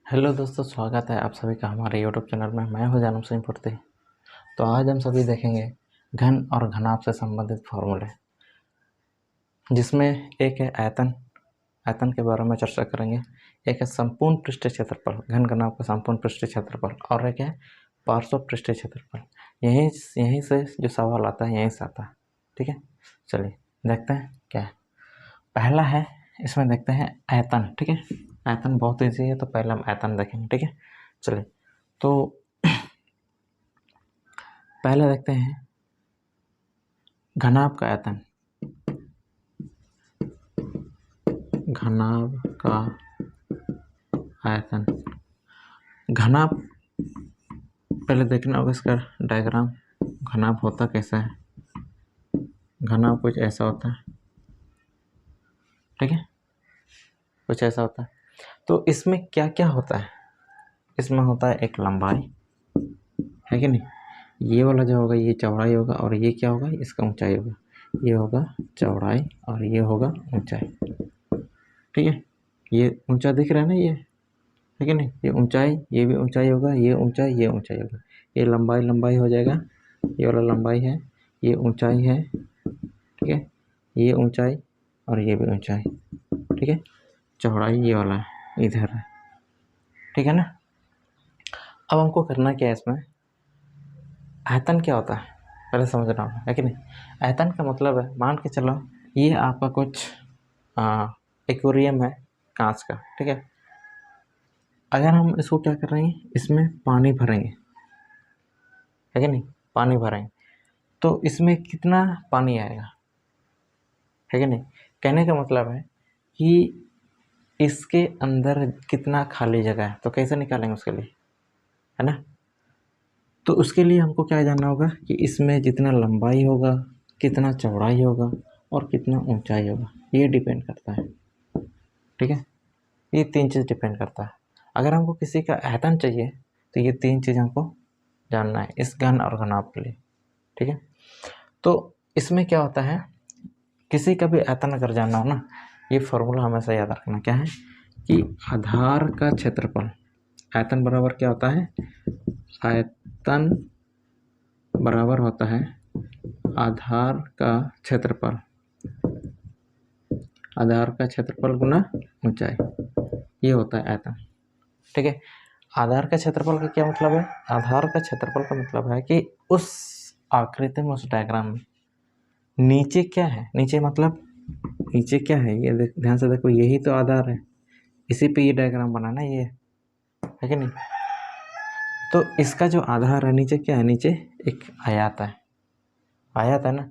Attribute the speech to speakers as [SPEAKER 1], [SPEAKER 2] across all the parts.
[SPEAKER 1] Hello दोस्तों, स्वागत है आप सभी का हमारे यूट्यूब चैनल में। मैं हूं जानम सिंह पूर्ति। तो आज हम सभी देखेंगे घन और घनाभ से संबंधित फॉर्मूले, जिसमें एक है आयतन के बारे में चर्चा करेंगे, एक है संपूर्ण पृष्ठीय क्षेत्रफल, घन घनाभ का संपूर्ण पृष्ठीय क्षेत्रफल, और एक है पार्श्व पृष्ठीय क्षेत्रफल। यहीं से जो सवाल आता है यहीं से आता है। ठीक है, चलिए देखते हैं क्या है। पहला है, इसमें देखते हैं आयतन। ठीक है, आयतन बहुत ईजी है, तो पहले हम आयतन देखेंगे। ठीक है, चलिए तो पहले देखते हैं घनाभ का आयतन। घनाभ का आयतन, घनाभ पहले देखना होगा इसका डायग्राम। घनाभ होता कैसा है? घनाभ कुछ ऐसा होता है। ठीक है, कुछ ऐसा होता है। तो इसमें क्या क्या होता है? इसमें होता है एक लंबाई, है कि नहीं? ये वाला जो होगा ये चौड़ाई होगा, और ये क्या होगा? इसका ऊंचाई होगा। ये होगा चौड़ाई और ये होगा ऊंचाई। ठीक है, ये ऊंचा दिख रहा है ना, ये है कि नहीं? ये ऊंचाई, ये भी ऊंचाई होगा, ये ऊंचाई, ये ऊंचाई होगा। ये लंबाई हो जाएगा, ये वाला लंबाई है, ये ऊंचाई है। ठीक है, ये ऊंचाई और ये भी ऊंचाई। ठीक है, चौड़ाई ये वाला है, इधर है। ठीक है ना? अब हमको करना क्या है इसमें? आयतन क्या होता है पहले समझना होगा, है कि नहीं? आयतन का मतलब है, मान के चलो ये आपका कुछ एक्वेरियम है कांच का। ठीक है, अगर हम इसको क्या कर रहे हैं, इसमें पानी भरेंगे, है कि नहीं? पानी भरेंगे तो इसमें कितना पानी आएगा, है कि नहीं? कहने का मतलब है कि इसके अंदर कितना खाली जगह है, तो कैसे निकालेंगे उसके लिए, है ना? तो उसके लिए हमको क्या जानना होगा कि इसमें जितना लंबाई होगा, कितना चौड़ाई होगा और कितना ऊंचाई होगा, ये डिपेंड करता है। ठीक है, ये तीन चीज़ डिपेंड करता है। अगर हमको किसी का आयतन चाहिए तो ये तीन चीज़ हमको जानना है इस घन और घनाभ के लिए। ठीक है, तो इसमें क्या होता है, किसी का भी आयतन अगर जानना हो ना, ये फॉर्मूला हमेशा याद रखना क्या है कि आधार का क्षेत्रफल, आयतन बराबर क्या होता है? आयतन बराबर होता है आधार का क्षेत्रफल, आधार का क्षेत्रफल गुना ऊंचाई, ये होता है आयतन। ठीक है, आधार का क्षेत्रफल का क्या मतलब है? आधार का क्षेत्रफल का मतलब है कि उस आकृति में, उस डायग्राम में नीचे क्या है, नीचे मतलब नीचे क्या है, ये ध्यान से देखो, यही तो आधार है, इसी पे ये डायग्राम बना ना, ये है कि नहीं? तो इसका जो आधार है नीचे क्या है? नीचे एक आयत है, आयत है ना।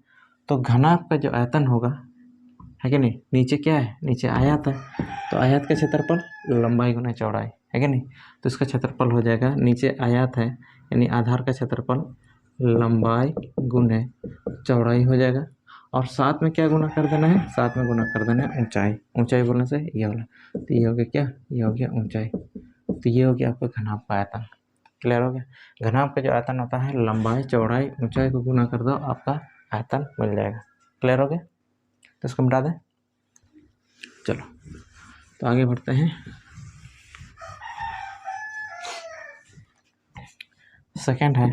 [SPEAKER 1] तो घनाभ का जो आयतन होगा, है कि नहीं, नीचे क्या है? नीचे आयत है। तो आयत का क्षेत्रफल लंबाई गुना चौड़ाई, है कि नहीं? तो इसका क्षेत्रफल हो जाएगा, नीचे आयत है यानी आधार का क्षेत्रफल लंबाई गुने चौड़ाई हो जाएगा, और साथ में क्या गुना कर देना है? साथ में गुना कर देना है ऊंचाई। ऊंचाई बोलने से ये वाला, तो ये हो गया क्या? ये हो गया ऊंचाई। तो ये हो गया आपका घनाभ का आयतन। क्लियर हो गया? घनाभ का जो आयतन होता है, लंबाई चौड़ाई ऊंचाई को गुना कर दो, आपका आयतन मिल जाएगा। क्लियर हो गया? तो इसको मिटा दें। चलो तो आगे बढ़ते हैं। सेकंड है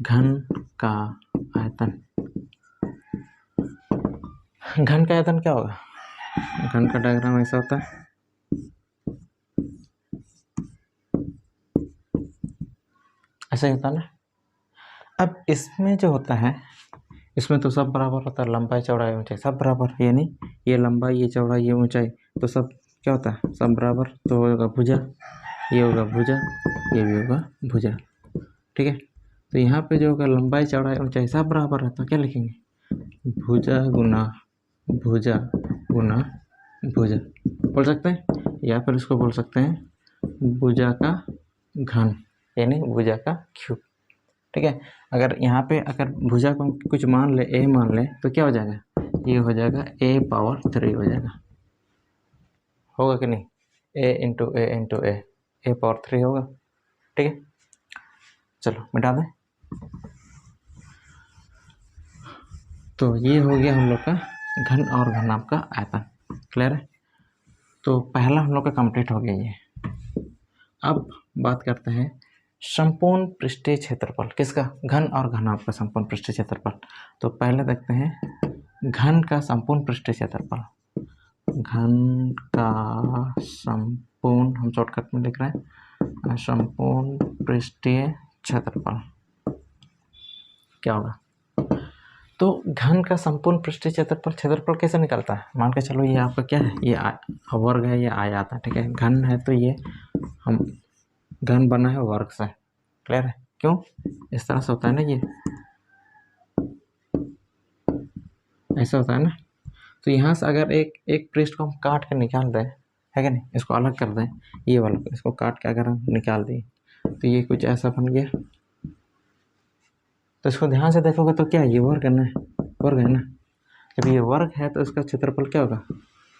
[SPEAKER 1] घन का आयतन। घन का आयतन क्या होगा? घन का डायग्राम ऐसा होता है, ऐसा ही होता है ना। अब इसमें जो होता है, इसमें तो सब बराबर होता है, लंबाई चौड़ाई ऊंचाई सब बराबर, यानी ये लंबाई, ये चौड़ाई, ये ऊंचाई, तो सब क्या होता है? सब बराबर। तो होगा भुजा, ये होगा भुजा, ये भी होगा भुजा। ठीक है, तो यहाँ पे जो होगा लंबाई चौड़ाई ऊंचाई सब बराबर है, तो क्या लिखेंगे? भुजा गुना भुजा गुना भुजा बोल सकते हैं, या फिर इसको बोल सकते हैं भुजा का घन, यानी भुजा का क्यूब। ठीक है, अगर यहाँ पे अगर भुजा को कुछ मान ले, ए मान ले, तो क्या हो जाएगा? ये हो जाएगा a पावर 3 हो जाएगा, होगा कि नहीं? a इंटू ए पावर 3 होगा। ठीक है, चलो मिटा दें। तो ये हो गया हम लोग का घन और घनाभ का आयतन। क्लियर है? तो पहला हम लोग का कंप्लीट हो गया ये। अब बात करते हैं संपूर्ण पृष्ठीय क्षेत्रफल किसका, घन और घनाभ का संपूर्ण पृष्ठीय क्षेत्रफल। तो पहले देखते हैं घन का संपूर्ण पृष्ठीय क्षेत्रफल। घन का संपूर्ण, हम शॉर्टकट में लिख रहे हैं, संपूर्ण पृष्ठीय क्षेत्रफल क्या होगा। तो घन का संपूर्ण पृष्ठीय क्षेत्रफल कैसे निकलता है। मान के चलो ये आपका क्या है, ये वर्ग है, ये आयत है, ठीक है। घन है तो ये हम घन बना है वर्ग से, क्लियर है। क्यों, इस तरह से होता है ना, ये ऐसा होता है ना। तो यहाँ से अगर एक पृष्ठ को हम काट कर निकाल दें, है कि नहीं, इसको अलग कर दें, ये वाला इसको काट के अगर हम निकाल दें तो ये कुछ ऐसा बन गया। तो इसको ध्यान से देखोगे तो क्या ये वर्ग है ना, वर्ग है ना। जब ये वर्ग है तो इसका क्षेत्रफल क्या होगा,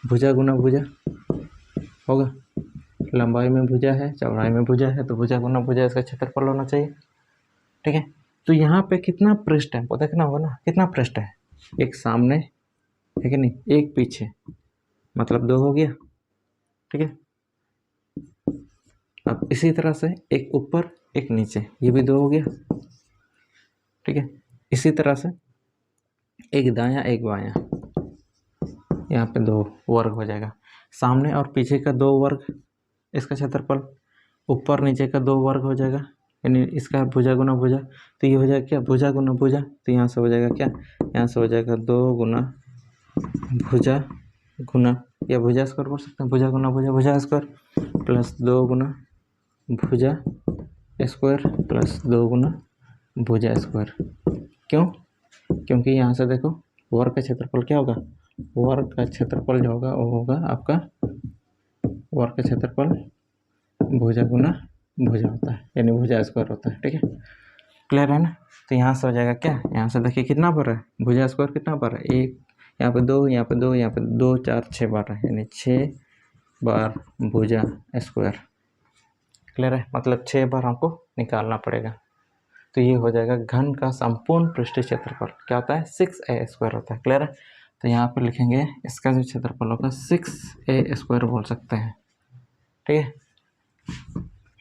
[SPEAKER 1] भुजा गुना भुजा होगा। लंबाई में भुजा है, चौड़ाई में भुजा है, तो भुजा गुना भुजा इसका क्षेत्रफल होना चाहिए, ठीक है। तो यहाँ पे कितना पृष्ठ है वो देखना होगा ना, कितना पृष्ठ है, एक सामने है कि नहीं, एक पीछे, मतलब 2 हो गया, ठीक है। अब इसी तरह से एक ऊपर एक नीचे, ये भी 2 हो गया, ठीक है। इसी तरह से एक दायां एक बायां, यहाँ पे 2 वर्ग हो जाएगा। सामने और पीछे का 2 वर्ग इसका क्षेत्रफल, ऊपर नीचे का 2 वर्ग हो जाएगा, यानी इसका भुजा गुना भुजा, तो ये हो जाएगा क्या, भुजा गुना भुजा। तो यहाँ से हो जाएगा क्या, यहाँ से हो जाएगा 2 गुना भुजा गुना, या भुजा स्क्वायर बोल सकते हैं, भुजा गुना भुजा, भुजा स्क्वायर प्लस 2 गुना भुजा स्क्वायर प्लस 2 गुना भुजा स्क्वायर। क्यों, क्योंकि यहाँ से देखो वर्ग का क्षेत्रफल क्या होगा, वर्ग का क्षेत्रफल जो होगा वो होगा आपका, वर्ग का क्षेत्रफल भुजा गुना भुजा होता है, यानी भुजा स्क्वायर होता है, ठीक है। क्लियर है ना। तो यहाँ से हो जाएगा क्या, यहाँ से देखिए कितना बार है, भुजा स्क्वायर कितना बार है, 1, यहाँ पे 2, यहाँ पे 2, यहाँ पे 2, 4, 6 बार है, यानी 6 बार भुजा स्क्वायर। क्लियर है, मतलब 6 बार हमको निकालना पड़ेगा। तो ये हो जाएगा घन का संपूर्ण पृष्ठीय क्षेत्रफल क्या होता है, 6a स्क्वायर होता है। क्लियर है। तो यहाँ पे लिखेंगे इसका जो क्षेत्रफल होगा 6a स्क्वायर बोल सकते हैं, ठीक है।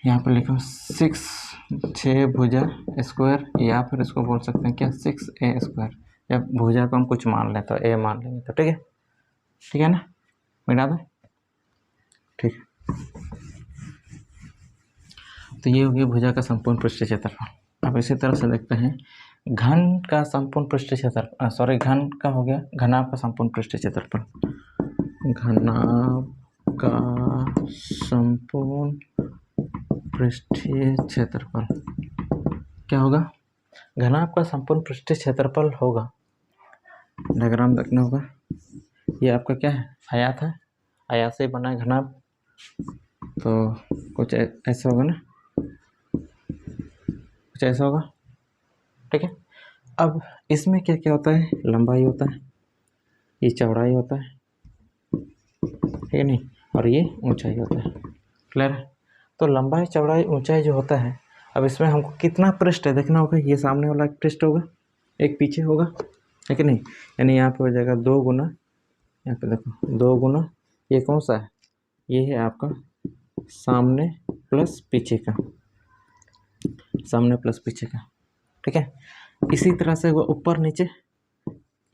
[SPEAKER 1] यहाँ पर लिखो 6 भुजा स्क्वायर, या फिर इसको बोल सकते हैं क्या, 6a स्क्वायर। या भुजा को हम कुछ मान लें तो a मान लेंगे, तो ठीक है, ठीक है ना, मिटा दें, ठीक है। तो ये होगी भुजा का संपूर्ण पृष्ठीय क्षेत्रफल। अब इसी तरह से देखते हैं घन का संपूर्ण पृष्ठीय क्षेत्रफल, सॉरी घन का हो गया, घनाभ का संपूर्ण पृष्ठीय क्षेत्रफल। घनाभ का संपूर्ण पृष्ठीय क्षेत्रफल क्या होगा, घनाभ का संपूर्ण पृष्ठीय क्षेत्रफल होगा, डायग्राम देखना होगा, ये आपका क्या है, आयत है, आयत से बना है घनाभ, तो कुछ ऐसा होगा ना, कुछ ऐसा होगा, ठीक है। अब इसमें क्या क्या होता है, लंबाई होता है, ये चौड़ाई होता है, ठीक है नहीं, और ये ऊंचाई होता है। क्लियर है। तो लंबाई चौड़ाई ऊंचाई जो होता है, अब इसमें हमको कितना पृष्ठ है देखना होगा, ये सामने वाला एक पृष्ठ होगा, एक पीछे होगा, है कि नहीं, यानी यहाँ पे हो जाएगा 2 गुना, यहाँ पे देखो 2 गुना, ये कौन सा है, ये है आपका सामने प्लस पीछे का, सामने प्लस पीछे का, ठीक है। इसी तरह से वो ऊपर नीचे,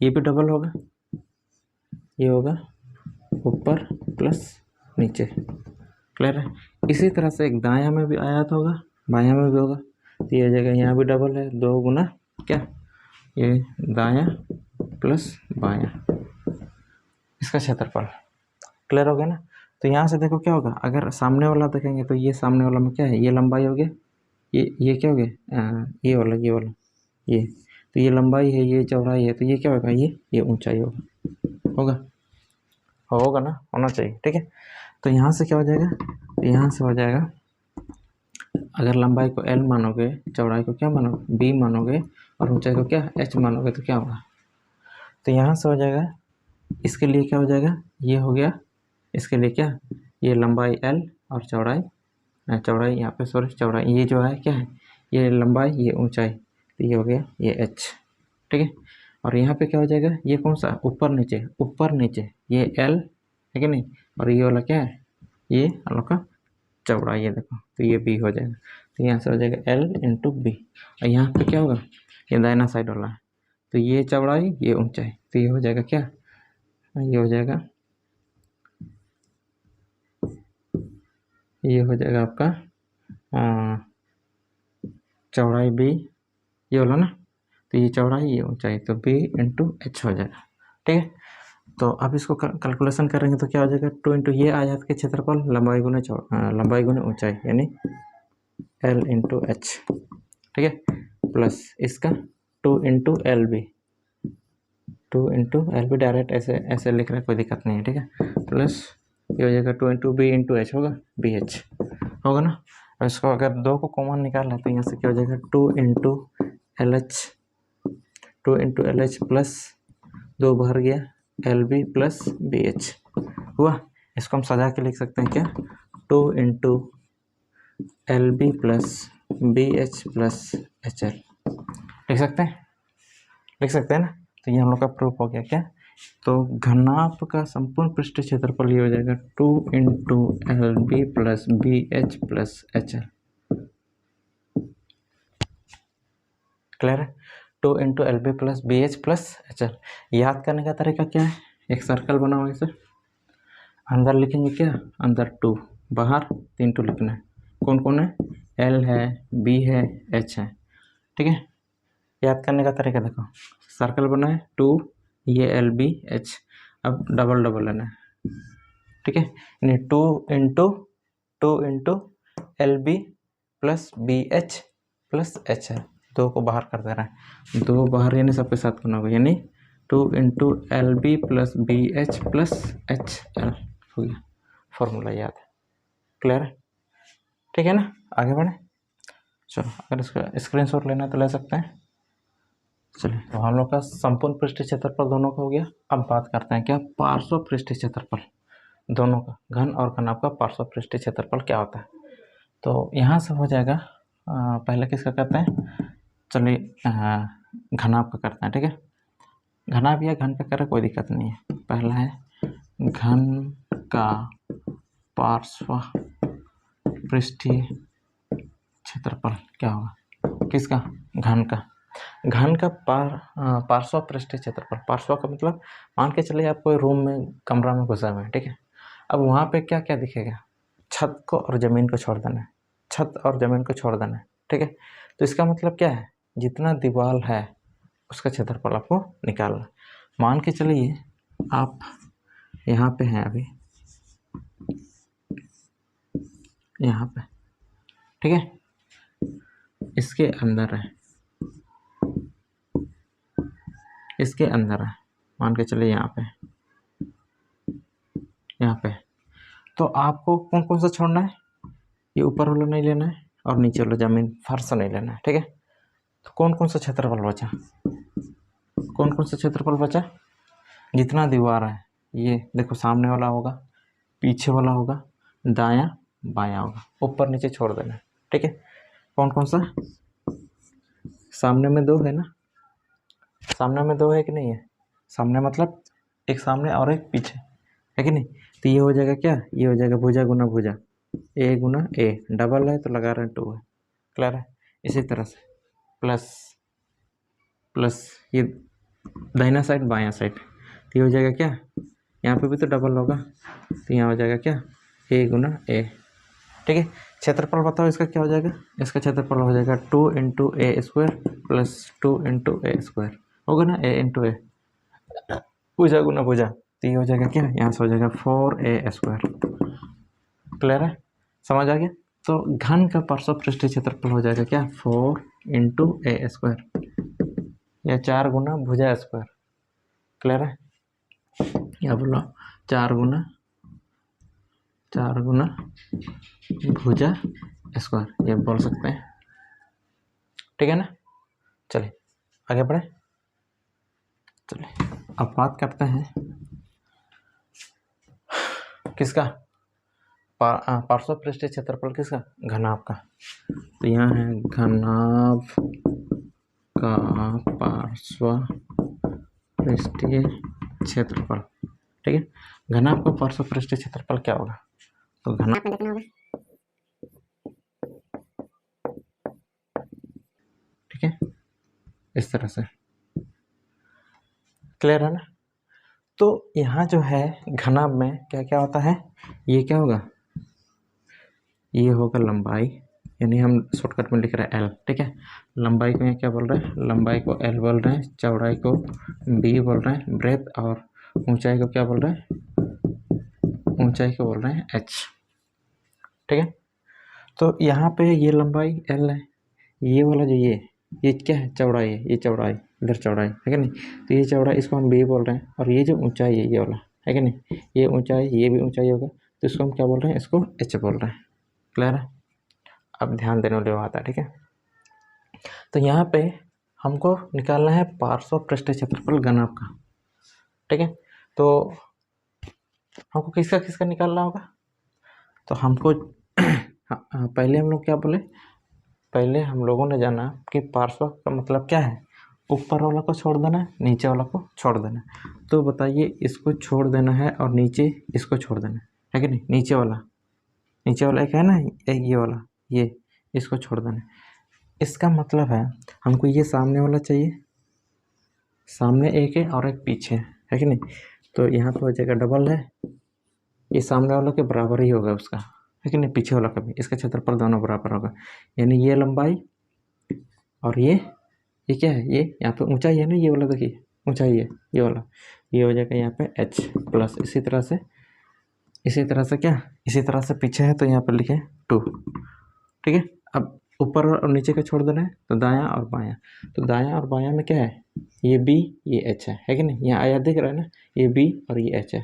[SPEAKER 1] ये भी डबल होगा, ये होगा ऊपर प्लस नीचे। क्लियर है। इसी तरह से एक दायां में भी आयत होगा, बायां में भी होगा, तो ये जगह यहाँ भी डबल है, 2 गुना क्या, ये दायां प्लस बायां, इसका क्षेत्रफल। क्लियर हो गया ना। तो यहाँ से देखो क्या होगा, अगर सामने वाला देखेंगे तो ये सामने वाला में क्या है, ये लंबाई हो गया, ये क्या हो गया, ये वाला ये, तो ये लंबाई है, ये चौड़ाई है, तो ये क्या होगा, ये ऊंचाई होगा होगा ना, होना चाहिए, ठीक है। तो यहाँ से क्या हो जाएगा, तो यहाँ से हो जाएगा, अगर लंबाई को l मानोगे, चौड़ाई को क्या मानोगे, b मानोगे, और ऊंचाई को क्या h मानोगे, तो क्या होगा, तो यहाँ से हो जाएगा, इसके लिए क्या हो जाएगा, ये हो गया, इसके लिए क्या, ये लंबाई l और चौड़ाई यहाँ पे, सॉरी चौड़ाई, ये जो है क्या है, ये लंबाई, ये ऊंचाई, तो ये हो गया ये h, ठीक है। और यहाँ पे क्या हो जाएगा, ये कौन सा, ऊपर नीचे, ये l है कि नहीं, और ये वाला क्या है, ये हम लोग का चौड़ाई है देखो, तो ये b हो जाएगा, तो यहाँ से हो जाएगा l इंटू बी। और यहाँ पे क्या होगा, ये दाहिना साइड वाला है, तो ये चौड़ाई ये ऊंचाई, तो ये हो जाएगा क्या, ये हो जाएगा, ये हो जाएगा आपका चौड़ाई b, ये वाला ना, तो ये चौड़ाई ये ऊंचाई, तो b इंटू एच हो जाएगा। ठीक है, तो अब इसको कैलकुलेशन करेंगे तो क्या हो जाएगा, 2 इंटू ये आयत के क्षेत्रफल लंबाई गुने लंबाई गुने ऊंचाई, यानी l इंटू एच। ठीक है, प्लस इसका 2 into L B, 2 into L B direct ऐसे ऐसे लिख रहे हैं, कोई दिक्कत नहीं है। ठीक है, प्लस ये हो जाएगा 2 इंटू बी इंटू एच होगा, बी एच होगा ना। और इसको अगर 2 को कॉमन निकालना है तो यहाँ से क्या हो जाएगा, 2 into L H, 2 into L H plus 2 बाहर गया L B plus B H हुआ। इसको हम सजा के लिख सकते हैं क्या, 2 into L B plus B H plus H L लिख सकते हैं, लिख सकते हैं ना। तो ये हम लोग का प्रूफ हो गया क्या, तो घनाभ का संपूर्ण पृष्ठ क्षेत्रफल ये हो जाएगा 2 into L B plus B H plus H L. Clear है, 2 into L B plus B H plus H L. याद करने का तरीका क्या है, एक सर्कल बनाओ ऐसे, अंदर लिखेंगे क्या, अंदर 2, बाहर 3 2 लिखना है। कौन कौन है, एल है, बी है, एच है। ठीक है, याद करने का तरीका देखो, सर्कल बना है 2, ये एल बी एच, अब डबल डबल लेना है। ठीक है, यानी 2 into L B plus B H plus H L, 2 को बाहर कर दे रहा है, 2 बाहर यानी सबके साथ करना होगा, यानी 2 into L B plus B H plus H L हो गया, फॉर्मूला याद है। क्लियर है, ठीक है ना, आगे बढ़े। चलो, अगर इसका स्क्रीनशॉट लेना है तो ले सकते हैं। चलिए, तो हम लोग का संपूर्ण पृष्ठीय क्षेत्रफल दोनों का हो गया। अब बात करते हैं क्या, पार्श्व पृष्ठीय क्षेत्रफल दोनों का, घन और घनाभ का पार्श्व पृष्ठीय क्षेत्रफल क्या होता है। तो यहाँ से हो जाएगा, पहले किसका करते हैं, चलिए घनाभ का करते हैं। ठीक है, घनाभ या घन का करें कोई दिक्कत नहीं है। पहला है घन का पार्श्व पृष्ठीय क्षेत्रफल क्या होगा, किसका, घन का। घन का पार्श्व पृष्ठीय क्षेत्रफल, पार्श्व का मतलब मान के चलिए आप कोई रूम में कमरा में घुसा हुआ है। ठीक है, अब वहाँ पे क्या क्या दिखेगा, छत को और ज़मीन को छोड़ देना है, छत और ज़मीन को छोड़ देना है। ठीक है, तो इसका मतलब क्या है, जितना दीवार है उसका क्षेत्रफल आपको निकालना। मान के चलिए आप यहाँ पे हैं अभी, यहाँ पे, ठीक है, इसके अंदर है, इसके अंदर है, मान के चलिए यहाँ पे, यहाँ पे, तो आपको कौन कौन सा छोड़ना है, ये ऊपर वाला नहीं लेना है और नीचे वाला ज़मीन फर्श नहीं लेना है। ठीक है, तो कौन कौन सा क्षेत्रफल बचा, कौन कौन सा क्षेत्रफल बचा, जितना दीवार है, ये देखो सामने वाला होगा, पीछे वाला होगा, दायां बायां होगा, ऊपर नीचे छोड़ देना है। ठीक है, कौन कौन सा, सामने में 2 है ना, सामने में 2 है कि नहीं है, सामने मतलब एक सामने और एक पीछे है कि नहीं, तो ये हो जाएगा क्या, ये हो जाएगा भुजा गुना भुजा, ए गुना ए, डबल है तो लगा रहे हैं 2 है। क्लियर है, इसी तरह से प्लस प्लस ये दाहिना साइड बायां साइड, तो ये हो जाएगा क्या, यहाँ पे भी तो डबल होगा, तो यहाँ हो जाएगा क्या, ए गुना ए। ठीक है, क्षेत्रफल बताओ इसका क्या हो जाएगा, इसका क्षेत्रफल हो जाएगा 2 इंटू ए स्क्वायर प्लस 2 इंटू ए स्क्वायर होगा ना, ए इंटू ए, भुजा गुना भुजा, तो ये हो जाएगा क्या, यहाँ से हो जाएगा 4a स्क्वायर। क्लियर है, समझ आ गया। तो घन का पार्श्व पृष्ठीय क्षेत्रफल हो जाएगा क्या, 4 इंटू ए स्क्वायर, या 4 गुना भुजा स्क्वायर। क्लियर है, या बोलो 4 गुना भुजा स्क्वायर, ये बोल सकते हैं। ठीक है ना, चलिए आगे बढ़े। चलिए अब बात करते हैं किसका, पार्श्व पृष्ठीय क्षेत्रफल किसका, घनाभ का। तो यहाँ है घनाभ का पार्श्व पृष्ठीय क्षेत्रफल। ठीक है, घनाभ का पार्श्व पृष्ठीय क्षेत्रफल क्या होगा, तो घनाभ देखना होगा, इस तरह से। क्लियर है ना? तो यहाँ जो है घनाभ में क्या क्या होता है, ये क्या होगा, ये होगा लंबाई, यानी हम शॉर्टकट में लिख रहे हैं एल, ठीक है। लंबाई को यहाँ क्या बोल रहे हैं, लंबाई को एल बोल रहे हैं, चौड़ाई को बी बोल रहे हैं, ब्रेथ और ऊंचाई को क्या बोल रहे हैं, ऊंचाई को बोल रहे हैं एच, ठीक है। तो यहाँ पे ये लंबाई एल है, ये वाला जो ये क्या है, चौड़ाई है, ये चौड़ाई, इधर चौड़ाई है कि नहीं, तो ये चौड़ाई इसको हम बी बोल रहे हैं, और ये जो ऊंचाई है ये वाला है कि नहीं, ये ऊंचाई, ये भी ऊंचाई होगा, तो इसको हम क्या बोल रहे हैं, इसको एच बोल रहे हैं। क्लियर है? अब ध्यान देने वाली बात है, ठीक है। तो यहाँ पे हमको निकालना है पार्श्व पृष्ठ क्षेत्रफल घनाभ का, ठीक है। तो हमको किसका किसका निकालना होगा, तो हमको पहले हम लोग क्या बोले, पहले हम लोगों ने जाना कि पार्श्व का मतलब क्या है, ऊपर वाला को छोड़ देना है, नीचे वाला को छोड़ देना है। तो बताइए, इसको छोड़ देना है और नीचे इसको छोड़ देना है कि नहीं, नीचे वाला एक है ना, एक ये वाला, ये इसको छोड़ देना है। इसका मतलब है हमको ये सामने वाला चाहिए, सामने एक है और एक पीछे है कि नहीं, तो यहाँ पर हो जाएगा डबल है, ये सामने वाला के बराबर ही होगा उसका, है कि नहीं, पीछे वाला का भी, इसका क्षेत्रफल दोनों बराबर होगा, यानी ये लंबाई और ये क्या है, ये यहाँ पे ऊंचाई है ना, ये वाला देखिए ऊंचाई है, ये वाला, ये हो जाएगा यहाँ पे h प्लस, इसी तरह से क्या, इसी तरह से पीछे है तो यहाँ पर लिखे 2, ठीक है। अब ऊपर और नीचे का छोड़ देना है, तो दायां और बायां, तो दायां और बायां में क्या है, ये b ये h है कि नहीं, यहाँ आया दिख रहा है ना, ये b और ये h है,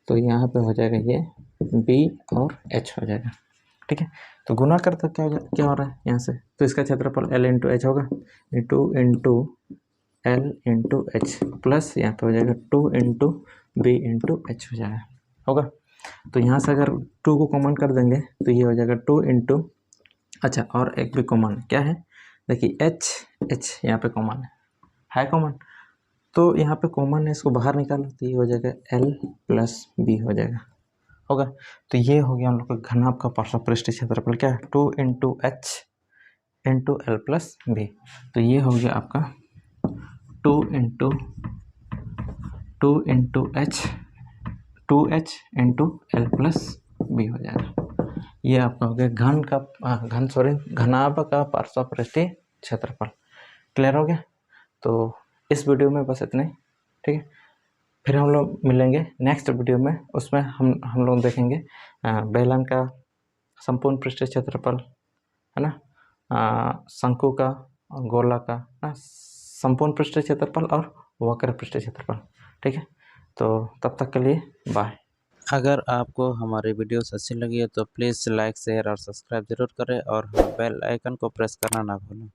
[SPEAKER 1] तो यहाँ पे हो जाएगा ये b और h हो जाएगा, ठीक है। तो गुना कर तो क्या हो रहा है यहाँ से, तो इसका क्षेत्रफल l इंटू एच होगा, into L into H plus यहाँ पे हो जाएगा 2 इंटू बी इंटू एच हो जाएगा, होगा। तो यहाँ से अगर 2 को कॉमन कर देंगे तो ये हो जाएगा 2 इंटू, अच्छा और एक भी कॉमन क्या है, देखिए एच यहाँ पे कॉमन है कॉमन, तो यहाँ पे कॉमन है, इसको बाहर निकालो तो ये हो जाएगा एल प्लस बी हो जाएगा, होगा। तो ये हो गया हम लोग का घनाभ का पार्श्व पृष्ठ क्षेत्रफल, क्या है 2 into H into L plus B, तो ये हो गया आपका 2 into H into L plus B हो जाएगा। ये आपका हो गया घनाभ का पार्श्व पृष्ठीय क्षेत्रफल। क्लियर हो गया? तो इस वीडियो में बस इतना ही, ठीक है। फिर हम लोग मिलेंगे नेक्स्ट वीडियो में, उसमें हम लोग देखेंगे बेलन का संपूर्ण पृष्ठीय क्षेत्रफल, है ना, शंकु का, गोला का संपूर्ण पृष्ठीय क्षेत्रफल और वक्र पृष्ठीय क्षेत्रफल, ठीक है। तो तब तक के लिए बाय।
[SPEAKER 2] अगर आपको हमारी वीडियोस अच्छी लगी है तो प्लीज़ लाइक शेयर और सब्सक्राइब जरूर करें और बेल आइकन को प्रेस करना ना भूलें।